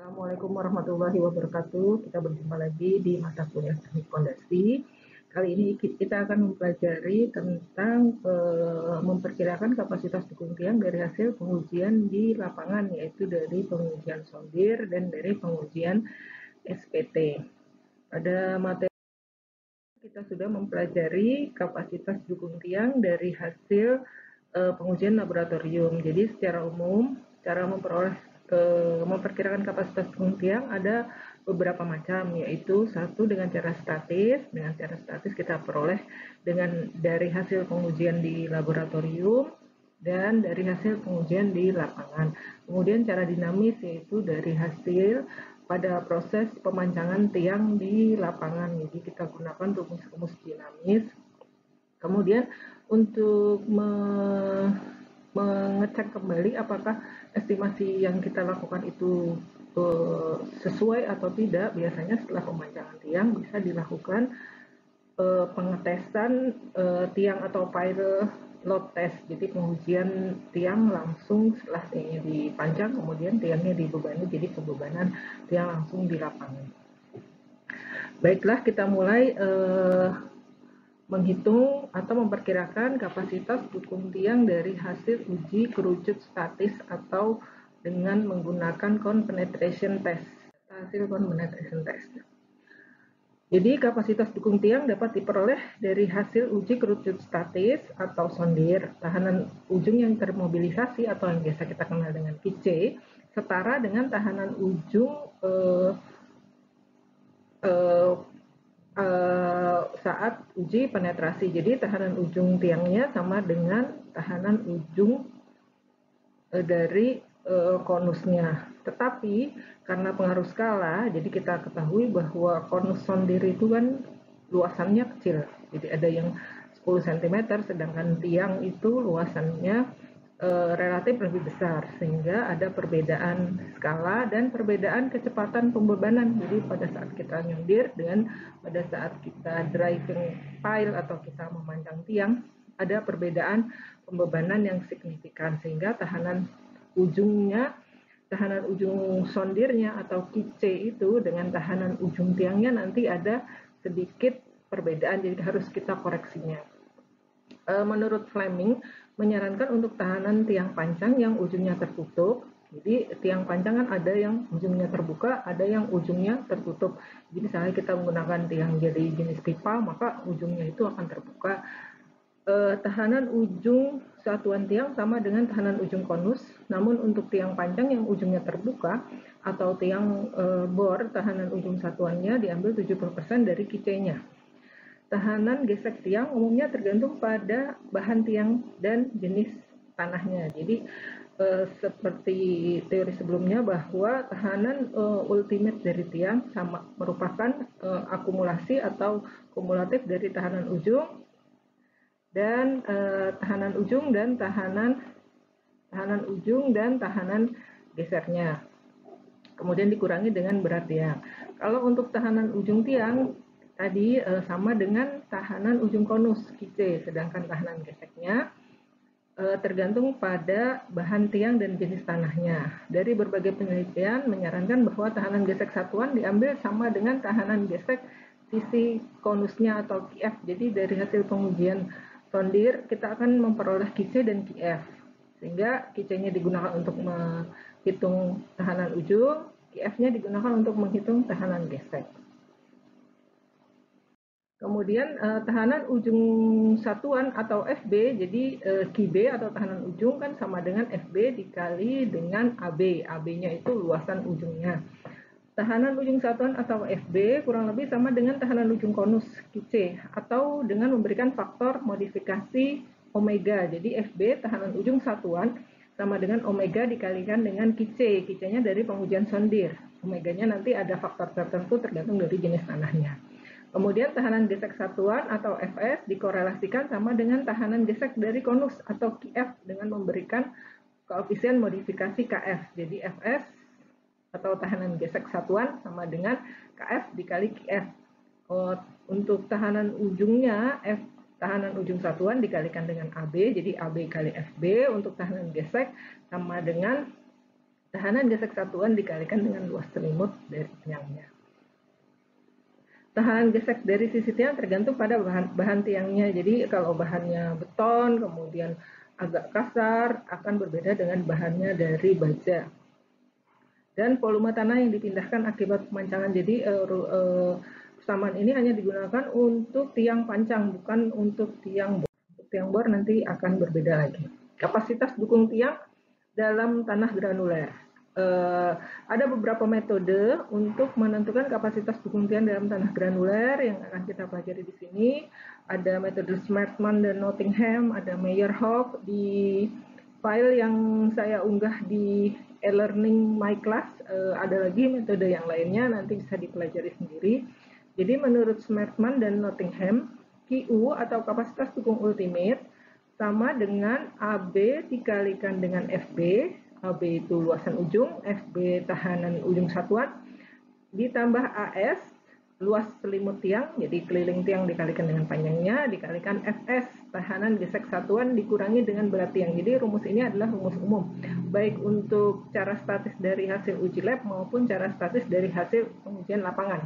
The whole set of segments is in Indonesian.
Assalamualaikum warahmatullahi wabarakatuh. Kita berjumpa lagi di mata kuliah teknik fondasi. Kali ini kita akan mempelajari tentang memperkirakan kapasitas dukung tiang dari hasil pengujian di lapangan, yaitu dari pengujian sondir dan dari pengujian SPT. Pada materi kita sudah mempelajari kapasitas dukung tiang dari hasil pengujian laboratorium. Jadi secara umum cara memperkirakan kapasitas dukung tiang ada beberapa macam, yaitu satu dengan cara statis. Dengan cara statis kita peroleh dari hasil pengujian di laboratorium dan dari hasil pengujian di lapangan. Kemudian cara dinamis, yaitu dari hasil pada proses pemancangan tiang di lapangan. Jadi kita gunakan rumus-rumus dinamis. Kemudian untuk mengecek kembali apakah estimasi yang kita lakukan itu sesuai atau tidak, biasanya setelah pemancangan tiang bisa dilakukan pengetesan tiang atau pile load test. Jadi pengujian tiang langsung setelah tiangnya dipanjang, kemudian tiangnya dibebani, jadi pembebanan tiang langsung di lapangan. Baiklah, kita mulai menghitung atau memperkirakan kapasitas dukung tiang dari hasil uji kerucut statis atau dengan menggunakan cone penetration test. Hasil cone penetration test. Jadi kapasitas dukung tiang dapat diperoleh dari hasil uji kerucut statis atau sondir, tahanan ujung yang termobilisasi atau yang biasa kita kenal dengan QC, setara dengan tahanan ujung saat uji penetrasi. Jadi tahanan ujung tiangnya sama dengan tahanan ujung dari konusnya. Tetapi karena pengaruh skala, jadi kita ketahui bahwa konus sondir itu kan luasannya kecil. Jadi ada yang 10 cm, sedangkan tiang itu luasannya relatif lebih besar, sehingga ada perbedaan skala dan perbedaan kecepatan pembebanan. Jadi pada saat kita nyondir dengan pada saat kita driving pile atau kita memanjang tiang, ada perbedaan pembebanan yang signifikan, sehingga tahanan ujung sondirnya atau QC itu dengan tahanan ujung tiangnya nanti ada sedikit perbedaan, jadi harus kita koreksinya. Menurut Fleming menyarankan untuk tahanan tiang panjang yang ujungnya tertutup. Jadi tiang panjang kan ada yang ujungnya terbuka, ada yang ujungnya tertutup. Jadi misalnya kita menggunakan tiang jadi jenis pipa, maka ujungnya itu akan terbuka. Tahanan ujung satuan tiang sama dengan tahanan ujung konus, namun untuk tiang panjang yang ujungnya terbuka atau tiang bor, tahanan ujung satuannya diambil 70% dari QC-nya. Tahanan gesek tiang umumnya tergantung pada bahan tiang dan jenis tanahnya. Jadi seperti teori sebelumnya bahwa tahanan ultimate dari tiang sama merupakan akumulasi atau kumulatif dari tahanan ujung dan tahanan ujung dan tahanan gesernya. Kemudian dikurangi dengan berat tiang. Kalau untuk tahanan ujung tiang tadi sama dengan tahanan ujung konus QC, sedangkan tahanan geseknya tergantung pada bahan tiang dan jenis tanahnya. Dari berbagai penelitian menyarankan bahwa tahanan gesek satuan diambil sama dengan tahanan gesek sisi konusnya atau QF. Jadi dari hasil pengujian sondir kita akan memperoleh QC dan QF, sehingga QC-nya digunakan untuk menghitung tahanan ujung, QF-nya digunakan untuk menghitung tahanan gesek. Kemudian tahanan ujung satuan atau FB, jadi QB atau tahanan ujung kan sama dengan FB dikali dengan AB. AB-nya itu luasan ujungnya. Tahanan ujung satuan atau FB kurang lebih sama dengan tahanan ujung konus QC, atau dengan memberikan faktor modifikasi omega. Jadi FB tahanan ujung satuan sama dengan omega dikalikan dengan QC. QC-nya dari pengujian sondir. Omeganya nanti ada faktor tertentu tergantung dari jenis tanahnya. Kemudian tahanan gesek satuan atau FS dikorelasikan sama dengan tahanan gesek dari konus atau QF dengan memberikan koefisien modifikasi KF. Jadi FS atau tahanan gesek satuan sama dengan KF dikali QF. Untuk tahanan ujungnya, tahanan ujung satuan dikalikan dengan AB, jadi AB kali FB. Untuk tahanan gesek sama dengan Tahanan gesek satuan dikalikan dengan luas selimut dari tiangnya. Tahanan gesek dari sisi tiang tergantung pada bahan tiangnya. Jadi kalau bahannya beton, kemudian agak kasar, akan berbeda dengan bahannya dari baja. Dan volume tanah yang dipindahkan akibat pemancangan. Jadi persamaan ini hanya digunakan untuk tiang pancang, bukan untuk tiang bor. Untuk tiang bor nanti akan berbeda lagi. Kapasitas dukung tiang dalam tanah granuler. Ada beberapa metode untuk menentukan kapasitas dukung tiang dalam tanah granuler yang akan kita pelajari di sini. Ada metode Smartman dan Nottingham, ada Meyerhoff. Di file yang saya unggah di e-learning my class, ada lagi metode yang lainnya, nanti bisa dipelajari sendiri. Jadi menurut Smartman dan Nottingham, QU atau kapasitas dukung ultimate sama dengan AB dikalikan dengan FB. AB itu luasan ujung, FB tahanan ujung satuan, ditambah AS, luas selimut tiang, jadi keliling tiang dikalikan dengan panjangnya, dikalikan FS, tahanan gesek satuan dikurangi dengan berat tiang. Jadi rumus ini adalah rumus umum, baik untuk cara statis dari hasil uji lab maupun cara statis dari hasil pengujian lapangan.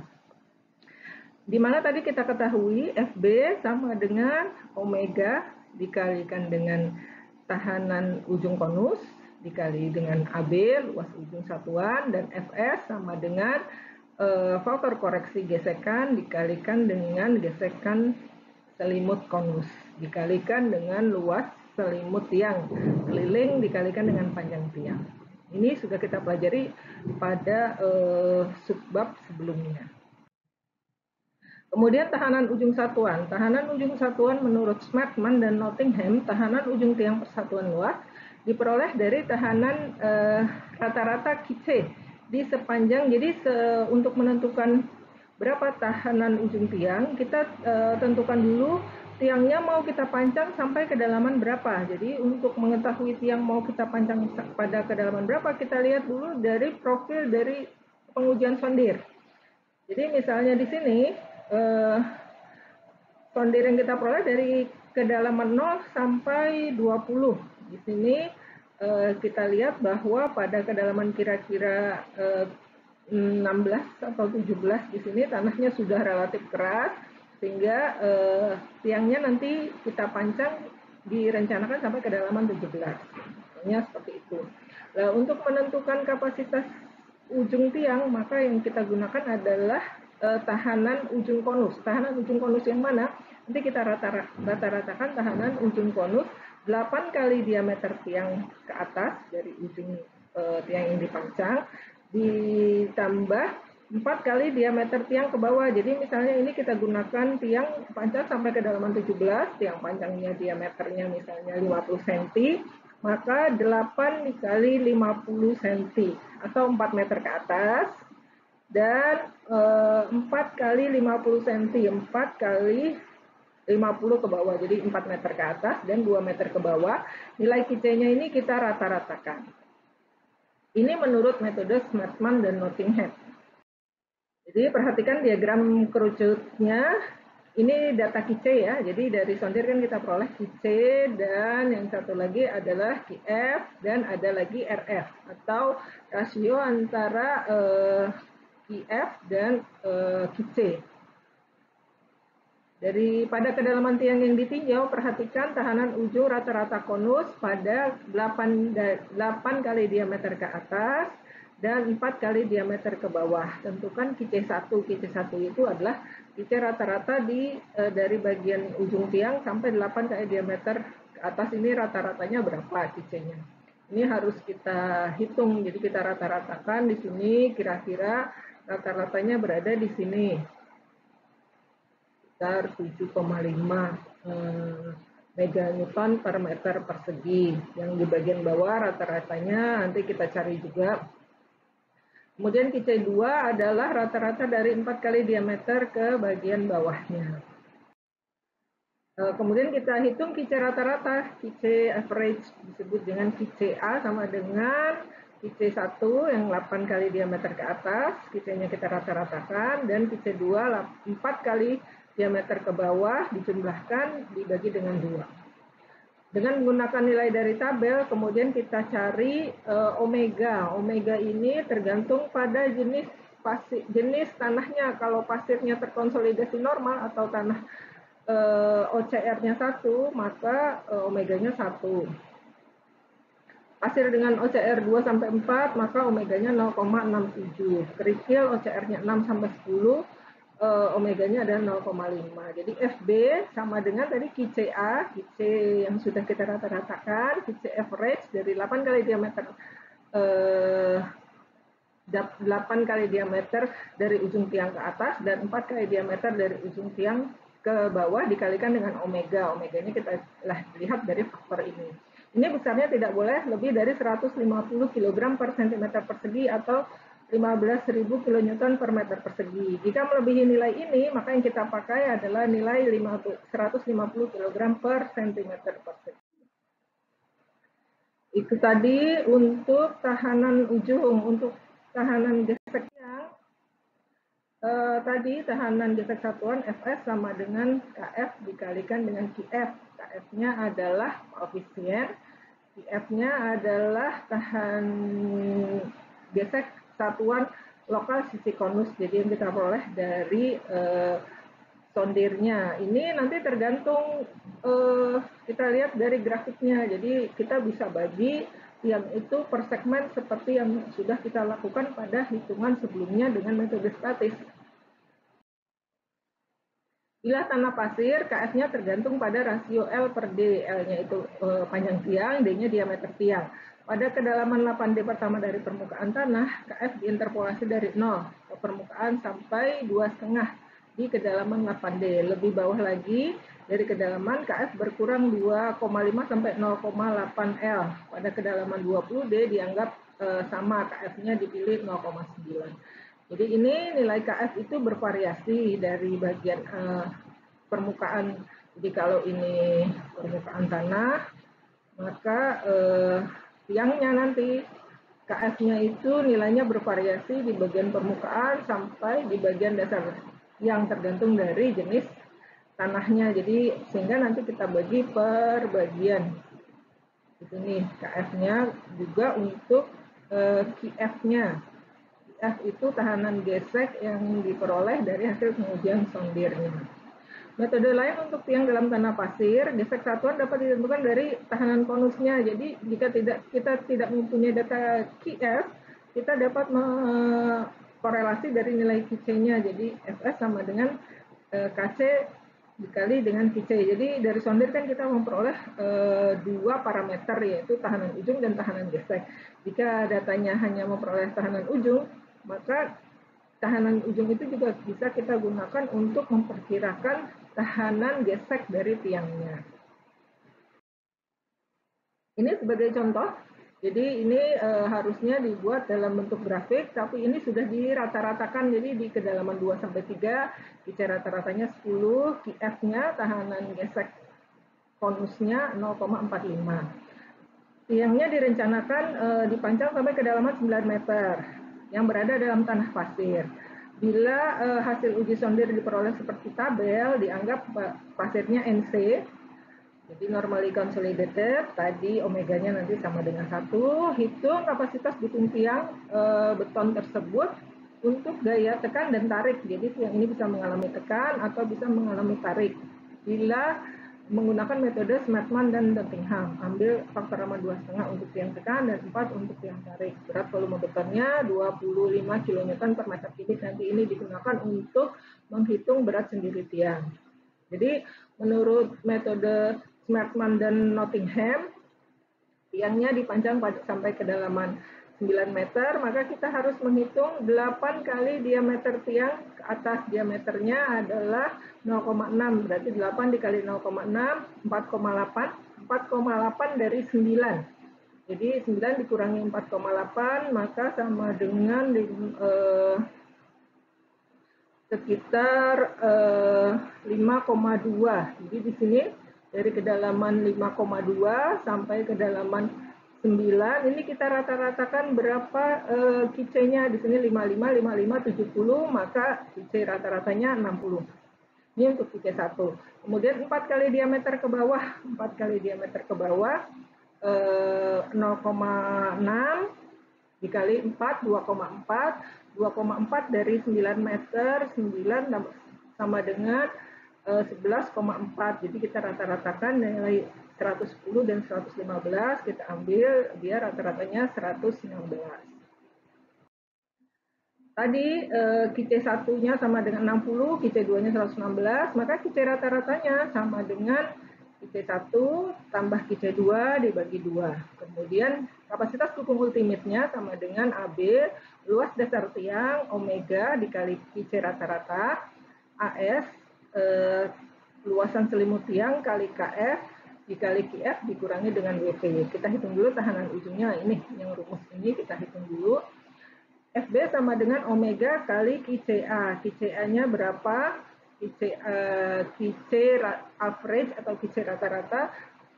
Di mana tadi kita ketahui FB sama dengan omega dikalikan dengan tahanan ujung konus dikali dengan AB luas ujung satuan, dan FS sama dengan faktor koreksi gesekan dikalikan dengan gesekan selimut konus dikalikan dengan luas selimut tiang keliling dikalikan dengan panjang tiang. Ini sudah kita pelajari pada subbab sebelumnya. Kemudian tahanan ujung satuan. Tahanan ujung satuan menurut Smartman dan Nottingham, tahanan ujung tiang persatuan luas diperoleh dari tahanan rata-rata QC di sepanjang. Jadi untuk menentukan berapa tahanan ujung tiang, kita tentukan dulu tiangnya mau kita pancang sampai kedalaman berapa. Jadi untuk mengetahui tiang mau kita pancang pada kedalaman berapa, kita lihat dulu dari profil dari pengujian sondir. Jadi misalnya di sini sondir yang kita peroleh dari kedalaman 0 sampai 20. Di sini kita lihat bahwa pada kedalaman kira-kira 16 atau 17 di sini tanahnya sudah relatif keras, sehingga tiangnya nanti kita pancang direncanakan sampai kedalaman 17. Misalnya seperti itu. Nah, untuk menentukan kapasitas ujung tiang, maka yang kita gunakan adalah tahanan ujung konus. Tahanan ujung konus yang mana? Nanti kita rata-ratakan tahanan ujung konus 8 kali diameter tiang ke atas dari ujung tiang yang dipancang, ditambah 4 kali diameter tiang ke bawah. Jadi misalnya ini kita gunakan tiang pancang sampai kedalaman 17, tiang panjangnya diameternya misalnya 50 cm, maka 8 dikali 50 cm atau 4 meter ke atas, dan 4 kali 50 cm, 4 kali 50 ke bawah, jadi 4 meter ke atas dan 2 meter ke bawah. Nilai QC-nya ini kita rata-ratakan. Ini menurut metode Smartman dan Nottingham. Jadi perhatikan diagram kerucutnya. Ini data QC ya. Jadi dari sondir kan kita peroleh QC, dan yang satu lagi adalah QF, dan ada lagi RF atau rasio antara QF dan QC. Pada kedalaman tiang yang ditinjau, perhatikan tahanan ujung rata-rata konus pada 8 kali diameter ke atas dan 4 kali diameter ke bawah. Tentukan QC1. QC1 itu adalah QC rata-rata dari bagian ujung tiang sampai 8 kali diameter ke atas. Ini rata-ratanya berapa QC-nya. Ini harus kita hitung, jadi kita rata-ratakan di sini, kira-kira rata-ratanya berada di sini. Sekitar 7,5 meganewton per meter persegi. Yang di bagian bawah rata-ratanya nanti kita cari juga. Kemudian QC2 adalah rata-rata dari 4 kali diameter ke bagian bawahnya. Kemudian kita hitung QC rata-rata. QC average disebut dengan QCA sama dengan QC1 yang 8 kali diameter ke atas. QC-nya kita rata-ratakan, dan QC2 4 kali diameter ke bawah dijumlahkan dibagi dengan 2. Dengan menggunakan nilai dari tabel, kemudian kita cari omega. Omega ini tergantung pada jenis tanahnya. Kalau pasirnya terkonsolidasi normal atau tanah OCR-nya 1, maka omeganya 1. Pasir dengan OCR 2-4, maka omeganya 0,67. Kerikil OCR-nya 6-10, omeganya ada 0,5. Jadi FB sama dengan tadi QCA, QC yang sudah kita rata-ratakan, QC average dari 8 kali diameter 8 kali diameter dari ujung tiang ke atas dan 4 kali diameter dari ujung tiang ke bawah dikalikan dengan omega. Omeganya kita lihat dari faktor ini. Ini besarnya tidak boleh lebih dari 150 kg per cm persegi atau 15.000 kN per meter persegi. Jika melebihi nilai ini, maka yang kita pakai adalah nilai 150 kg per cm persegi. Itu tadi untuk tahanan ujung. Untuk tahanan gesek tiang, tadi tahanan gesek satuan Fs sama dengan Kf dikalikan dengan Qf. Kf-nya adalah koefisien, Qf-nya adalah tahan gesek satuan lokal sisi konus. Jadi yang kita peroleh dari sondirnya. Ini nanti tergantung kita lihat dari grafiknya. Jadi kita bisa bagi yang itu per segmen seperti yang sudah kita lakukan pada hitungan sebelumnya dengan metode statis. Bila tanah pasir, Kf-nya tergantung pada rasio L per D. L-nya itu panjang tiang, D-nya diameter tiang. Pada kedalaman 8D pertama dari permukaan tanah, Kf diinterpolasi dari 0 ke permukaan sampai 2,5 di kedalaman 8D. Lebih bawah lagi, dari kedalaman Kf berkurang 2,5 sampai 0,8 L. Pada kedalaman 20D dianggap sama, Kf-nya dipilih 0,9. Jadi ini nilai Kf itu bervariasi dari bagian permukaan. Jadi kalau ini permukaan tanah, maka tiangnya nanti Kf-nya itu nilainya bervariasi di bagian permukaan sampai di bagian dasar yang tergantung dari jenis tanahnya. Jadi sehingga nanti kita bagi per bagian. Itu nih Kf-nya juga untuk Qf-nya. Qf itu tahanan gesek yang diperoleh dari hasil pengujian sondirnya. Metode lain untuk tiang dalam tanah pasir, gesek satuan dapat ditentukan dari tahanan konusnya. Jadi jika kita tidak mempunyai data Qf, kita dapat korelasi dari nilai Qc-nya. Jadi Fs sama dengan Kc dikali dengan Qc. Jadi dari sondir kan kita memperoleh dua parameter, yaitu tahanan ujung dan tahanan gesek. Jika datanya hanya memperoleh tahanan ujung, maka tahanan ujung itu juga bisa kita gunakan untuk memperkirakan tahanan gesek dari tiangnya. Ini sebagai contoh, jadi ini harusnya dibuat dalam bentuk grafik, tapi ini sudah dirata-ratakan, jadi di kedalaman 2-3, Qc rata-ratanya 10, Qf-nya, tahanan gesek konusnya 0,45. Tiangnya direncanakan dipancang sampai kedalaman 9 meter, yang berada dalam tanah pasir. Bila hasil uji sondir diperoleh seperti tabel, dianggap pasirnya NC, jadi normally consolidated, tadi omeganya nanti sama dengan 1. Hitung kapasitas dukung tiang beton tersebut untuk gaya tekan dan tarik. Jadi tiang ini bisa mengalami tekan atau bisa mengalami tarik. Bila menggunakan metode Smetman dan Nottingham, ambil faktor ramah 2,5 untuk tiang tekan dan 4 untuk tiang tarik. Berat volume betonnya 25 kN per meter kubik. Nanti ini digunakan untuk menghitung berat sendiri tiang. Jadi menurut metode Smetman dan Nottingham, tiangnya dipanjang sampai kedalaman 9 meter, maka kita harus menghitung 8 kali diameter tiang ke atas. Diameternya adalah 0,6, berarti 8 dikali 0,6, 4,8. 4,8 dari 9. Jadi 9 dikurangi 4,8, maka sama dengan sekitar 5,2. Jadi di sini dari kedalaman 5,2 sampai kedalaman 9, ini kita rata-ratakan berapa Qc-nya. Di sini 55, 55, 70, maka Qc rata-ratanya 60. Ini untuk QC1. Kemudian 4 kali diameter ke bawah, 4 kali diameter ke bawah 0,6 dikali 4, 2,4. 2,4 dari 9 meter, 9 sama dengan 11,4. Jadi kita rata-ratakan nilai 110 dan 115, kita ambil dia rata-ratanya 116. Tadi QC1-nya sama dengan 60, QC2-nya 116, maka QC rata-ratanya sama dengan QC1 tambah QC2 dibagi 2. Kemudian kapasitas dukung ultimate-nya sama dengan AB, luas dasar tiang, omega dikali QC rata-rata, AS, luasan selimut tiang kali KF, dikali QF dikurangi dengan WP. Kita hitung dulu tahanan ujungnya, ini yang rumus ini kita hitung dulu. FB sama dengan omega kali QCA. QCA-nya berapa? QC average atau QC rata-rata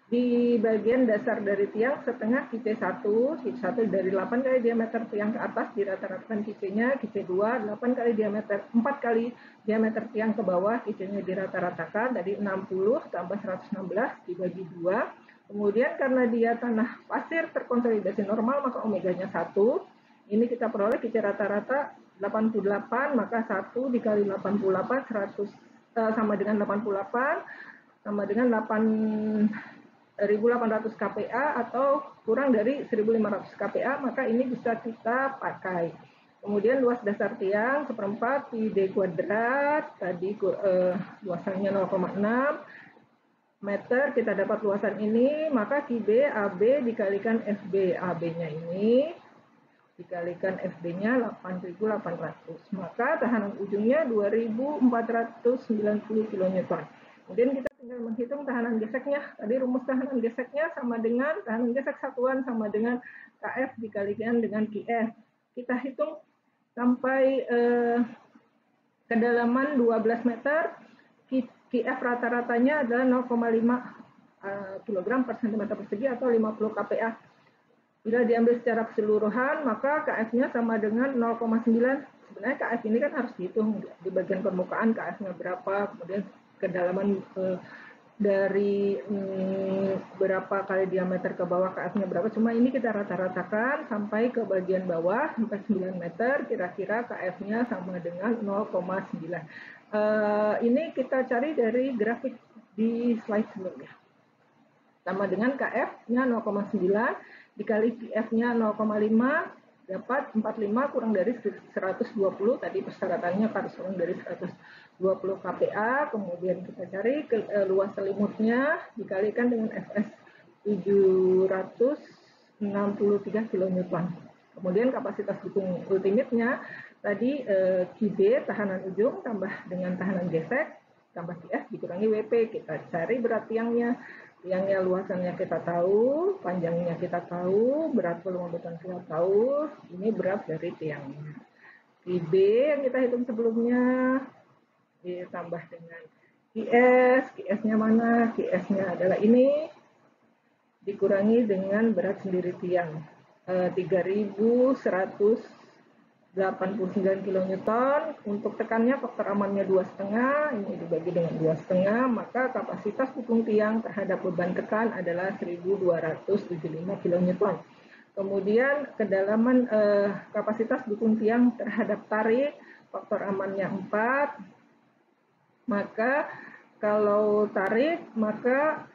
di bagian dasar dari tiang setengah QC1. QC1 dari 8 kali diameter tiang ke atas dirata-ratakan QC-nya. QC2 4 kali diameter tiang ke bawah, QC-nya dirata-ratakan. Dari 60 tambah 116 dibagi 2. Kemudian karena dia tanah pasir terkonsolidasi normal, maka omeganya 1. Ini kita peroleh QC rata-rata 88, maka 1 dikali 88, 100 sama dengan 88, sama dengan 8.800 kPa atau kurang dari 1.500 kPa, maka ini bisa kita pakai. Kemudian luas dasar tiang 1/4 pi d kuadrat, tadi luasannya 0,6 meter, kita dapat luasan ini, maka QB AB dikalikan FB, AB-nya ini dikalikan FB-nya 8.800, maka tahanan ujungnya 2.490 kN. Kemudian kita tinggal menghitung tahanan geseknya. Tadi rumus tahanan geseknya sama dengan tahanan gesek satuan sama dengan KF dikalikan dengan QF. Kita hitung sampai kedalaman 12 meter, QF rata-ratanya adalah 0,5 kg per cm persegi atau 50 kPa. Bila diambil secara keseluruhan, maka KF-nya sama dengan 0,9. Sebenarnya KF ini kan harus dihitung di bagian permukaan, KF-nya berapa, kemudian kedalaman dari berapa kali diameter ke bawah, KF-nya berapa. Cuma ini kita rata-ratakan sampai ke bagian bawah, sampai 9 meter, kira-kira KF-nya sama dengan 0,9. Ini kita cari dari grafik di slide sebelumnya. Sama dengan KF-nya 0,9, dikali QF-nya 0,5, dapat 45 kurang dari 120, tadi persyaratannya harus kurang dari 120 kPa, kemudian kita cari luas selimutnya, dikalikan dengan Fs 763 kN. Kemudian kapasitas dukung ultimate-nya, tadi QB, tahanan ujung, tambah dengan tahanan gesek, tambah QF dikurangi WP, kita cari berat tiangnya. Tiangnya luasannya kita tahu, panjangnya kita tahu, berat volume beton kita tahu, ini berat dari tiangnya. QB yang kita hitung sebelumnya, ditambah dengan QS, QS-nya mana? QS-nya adalah ini, dikurangi dengan berat sendiri tiang, 3.189 kN. Untuk tekannya faktor amannya 2,5, ini dibagi dengan 2,5, maka kapasitas dukung tiang terhadap beban tekan adalah 1.275 kN. Kemudian kedalaman kapasitas dukung tiang terhadap tarik, faktor amannya 4, maka kalau tarik, maka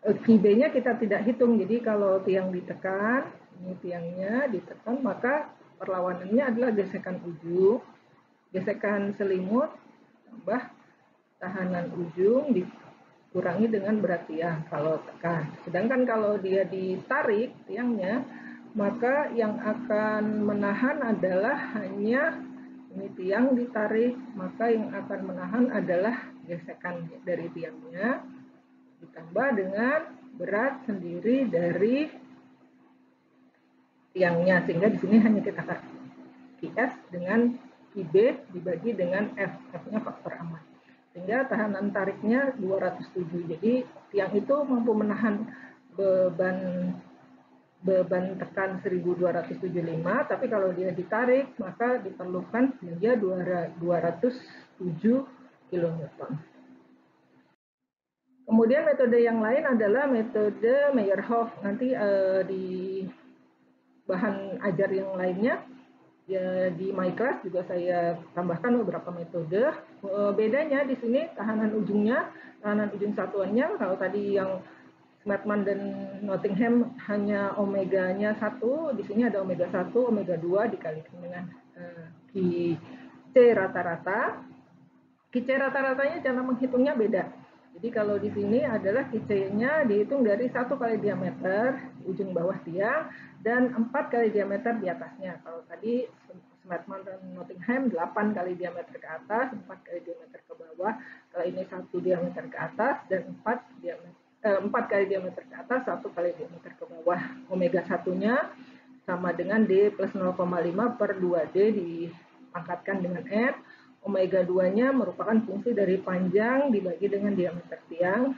QB-nya kita tidak hitung. Jadi kalau tiang ditekan, ini tiangnya ditekan, maka perlawanannya adalah gesekan ujung, gesekan selimut, tambah tahanan ujung dikurangi dengan berat tiang kalau tekan. Sedangkan kalau dia ditarik tiangnya, maka yang akan menahan adalah hanya ini tiang ditarik, maka yang akan menahan adalah gesekan dari tiangnya, ditambah dengan berat sendiri dari tiangnya, sehingga di sini hanya kita QS dengan IB dibagi dengan F, F-nya faktor aman, sehingga tahanan tariknya 207. Jadi tiang itu mampu menahan beban beban tekan 1275, tapi kalau dia ditarik maka diperlukan biaya 207 kN. Kemudian metode yang lain adalah metode Meyerhof. Nanti di bahan ajar yang lainnya ya, di my class juga saya tambahkan beberapa metode. Bedanya di sini tahanan ujung satuannya, kalau tadi yang Smartman dan Nottingham hanya omeganya 1, di sini ada omega 1, omega 2 dikalikan dengan QC rata-rata. QC rata-ratanya cara menghitungnya beda. Jadi kalau di sini adalah QC-nya dihitung dari 1 kali diameter ujung bawah tiang dan 4 kali diameter di atasnya. Kalau tadi Smartman dan Nottingham 8 kali diameter ke atas, 4 kali diameter ke bawah. Kalau ini 1 diameter ke atas dan 4 kali diameter ke atas, 1 kali diameter ke bawah. Omega 1-nya sama dengan D plus 0,5 per 2D dipangkatkan dengan N. Omega 2-nya merupakan fungsi dari panjang dibagi dengan diameter tiang.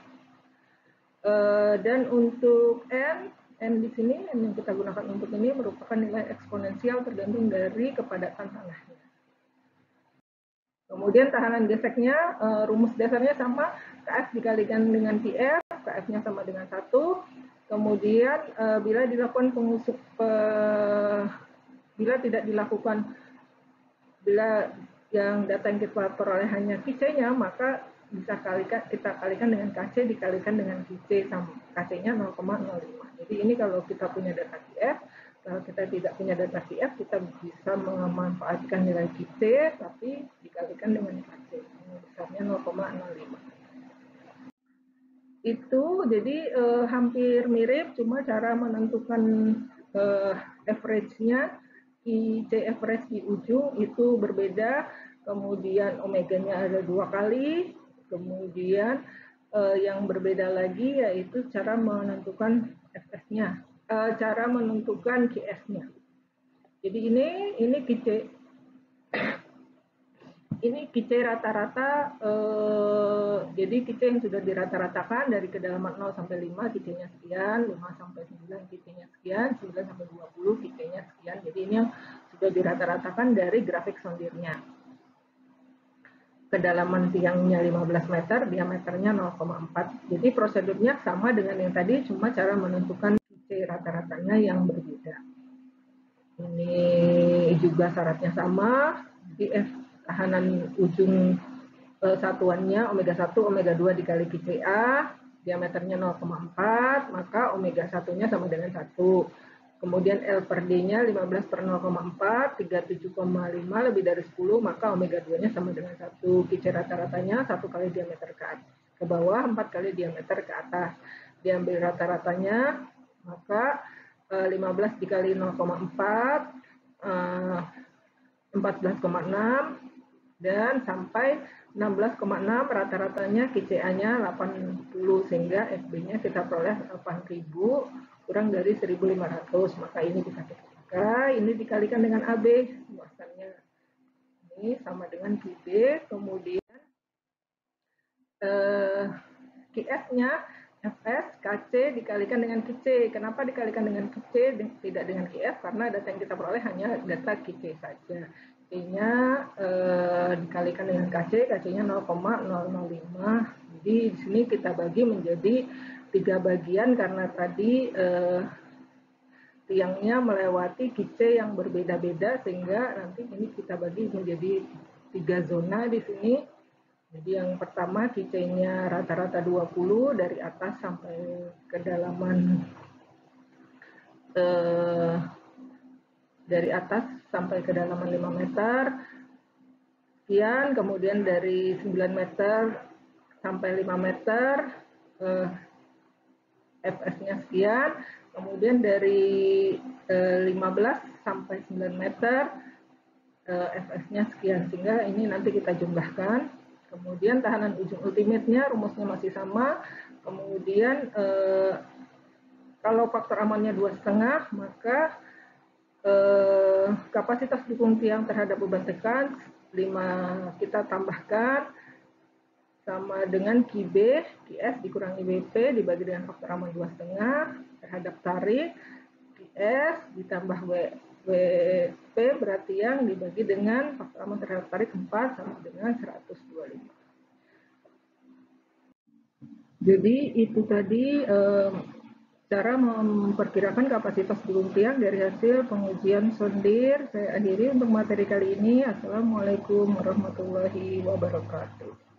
Dan untuk N di sini, N yang kita gunakan untuk ini merupakan nilai eksponensial tergantung dari kepadatan tanahnya. Kemudian tahanan geseknya, rumus dasarnya sama, KF dikalikan dengan PF, KF-nya sama dengan 1. Kemudian bila yang data yang kita peroleh hanya QC-nya, maka bisa kita kalikan dengan KC dikalikan dengan QC, sama KC-nya 0,05. Jadi ini kalau kita punya data QF. Kalau kita tidak punya data QF, kita bisa memanfaatkan nilai QC, tapi dikalikan dengan KC. Ini besarnya 0,05. Itu jadi hampir mirip, cuma cara menentukan average-nya, QC average di ujung itu berbeda. Kemudian omeganya ada 2 kali. Kemudian yang berbeda lagi yaitu cara menentukan FS-nya. Cara menentukan QS-nya. Jadi ini QC rata-rata, jadi QC yang sudah dirata-ratakan dari kedalaman 0 sampai 5 QC-nya sekian, 5 sampai 9 QC-nya sekian, 9 sampai 20 QC-nya sekian. Jadi ini yang sudah dirata-ratakan dari grafik sondirnya. Kedalaman tiangnya 15 meter, diameternya 0,4. Jadi prosedurnya sama dengan yang tadi, cuma cara menentukan QC rata-ratanya yang berbeda. Ini juga syaratnya sama, tahanan ujung satuannya omega 1, omega 2 dikali QCA, diameternya 0,4, maka omega 1-nya sama dengan 1. Kemudian L per D-nya 15 per 0,4, 37,5 lebih dari 10, maka omega 2-nya sama dengan 1. QC rata-ratanya 1 kali diameter ke bawah, 4 kali diameter ke atas. Diambil rata-ratanya, maka 15 dikali 0,4, 14,6, dan sampai 16,6, rata-ratanya QCA-nya 80, sehingga FB-nya kita peroleh 8.000 kurang dari 1.500, maka ini bisa kita pakai. Ini dikalikan dengan AB, luasannya ini sama dengan QB. Kemudian QF-nya FS, KC dikalikan dengan QC. Kenapa dikalikan dengan QC, tidak dengan QF? Karena data yang kita peroleh hanya data QC saja. QC-nya dikalikan dengan KC, KC-nya 0,005. Jadi di sini kita bagi menjadi 3 bagian karena tadi tiangnya melewati QC yang berbeda-beda, sehingga nanti ini kita bagi menjadi 3 zona di sini. Jadi yang pertama QC-nya rata-rata 20 dari atas sampai kedalaman dari atas sampai kedalaman 5 meter sekian, kemudian dari 9 meter sampai 5 meter FS-nya sekian, kemudian dari 15 sampai 9 meter FS-nya sekian, sehingga ini nanti kita jumlahkan. Kemudian tahanan ujung ultimate-nya rumusnya masih sama. Kemudian kalau faktor amannya 2,5, maka kapasitas dukung tiang terhadap beban tekan 5 kita tambahkan sama dengan QS dikurangi BP dibagi dengan faktor aman 2,5 terhadap tarik. S ditambah WP berarti yang dibagi dengan faktor aman terhadap tarik 4 sama dengan 125. Jadi itu tadi cara memperkirakan kapasitas gulung tiang dari hasil pengujian sondir. Saya akhiri untuk materi kali ini. Assalamualaikum warahmatullahi wabarakatuh.